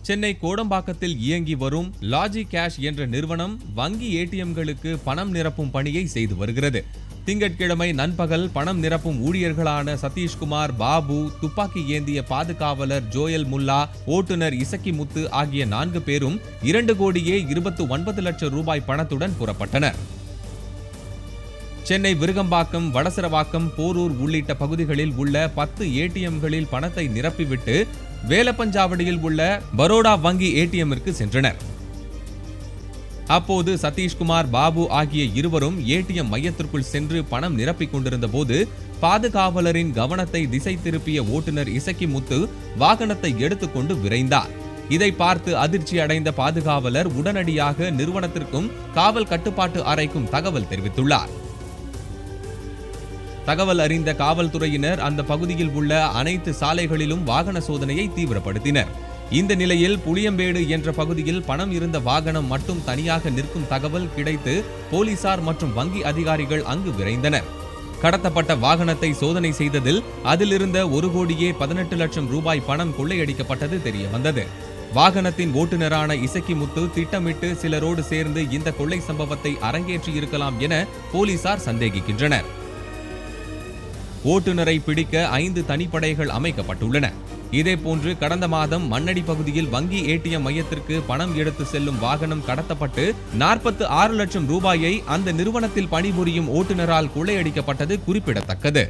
சென்னை கோடம்பாக்கத்தில் இயங்கி வரும் லாஜி கேஷ் என்ற நிறுவனம் வங்கி ஏடிஎம்களுக்கு பணம் நிரப்பும் பணியை செய்து வருகிறது. திங்கட்கிழமை நண்பகல் பணம் நிரப்பும் ஊழியர்களான சதீஷ்குமார், பாபு, துப்பாக்கி ஏந்திய பாதுகாவலர் ஜோயல் முல்லா, ஓட்டுநர் இசக்கி முத்து ஆகிய 4 பேரும் 2,29 லட்சம் ரூபாய் பணத்துடன் புறப்பட்டனர். சென்னை விருகம்பாக்கம், வடசரவாக்கம், போரூர் உள்ளிட்ட பகுதிகளில் உள்ள 10 ஏடிஎம்களில் பணத்தை நிரப்பிவிட்டு வேலப்பஞ்சாவடியில் உள்ள பரோடா வங்கி ஏடிஎம்மிற்கு சென்றனர். அப்போது சதீஷ்குமார், பாபு ஆகிய இருவரும் ஏடிஎம் மையத்திற்குள் சென்று பணம் நிரப்பிக் கொண்டிருந்த போது பாதுகாவலரின் கவனத்தை திசை திருப்பிய ஓட்டுநர் இசக்கி முத்து வாகனத்தை எடுத்துக்கொண்டு விரைந்தார். இதை பார்த்து அதிர்ச்சி அடைந்த பாதுகாவலர் உடனடியாக நிறுவனத்திற்கும் காவல் கட்டுப்பாட்டு அறைக்கும் தகவல் தெரிவித்துள்ளார். தகவல் அறிந்த காவல்துறையினர் அந்த பகுதியில் உள்ள அனைத்து சாலைகளிலும் வாகன சோதனையை தீவிரப்படுத்தினர். இந்த நிலையில் புளியம்பேடு என்ற பகுதியில் பணம் இருந்த வாகனம் மட்டும் தனியாக நிற்கும் தகவல் கிடைத்து போலீசார் மற்றும் வங்கி அதிகாரிகள் அங்கு விரைந்தனர். கடத்தப்பட்ட வாகனத்தை சோதனை செய்ததில் அதிலிருந்த 1,18 லட்சம் ரூபாய் பணம் கொள்ளையடிக்கப்பட்டது தெரியவந்தது. வாகனத்தின் ஓட்டுநரான இசக்கி முத்து திட்டமிட்டு சிலரோடு சேர்ந்து இந்த கொள்ளை சம்பவத்தை அரங்கேற்றி இருக்கலாம் என போலீசார் சந்தேகிக்கின்றனர். ஓட்டுநரை பிடிக்க 5 தனிப்படைகள் அமைக்கப்பட்டுள்ளன. இதேபோன்று கடந்த மாதம் மண்ணடி பகுதியில் வங்கி ஏடிஎம் மையத்திற்கு பணம் எடுத்து செல்லும் வாகனம் கடத்தப்பட்டு 46 லட்சம் ரூபாயை அந்த நிறுவனத்தில் பணிபுரியும் ஓட்டுநரால் கொள்ளையடிக்கப்பட்டது குறிப்பிடத்தக்கது.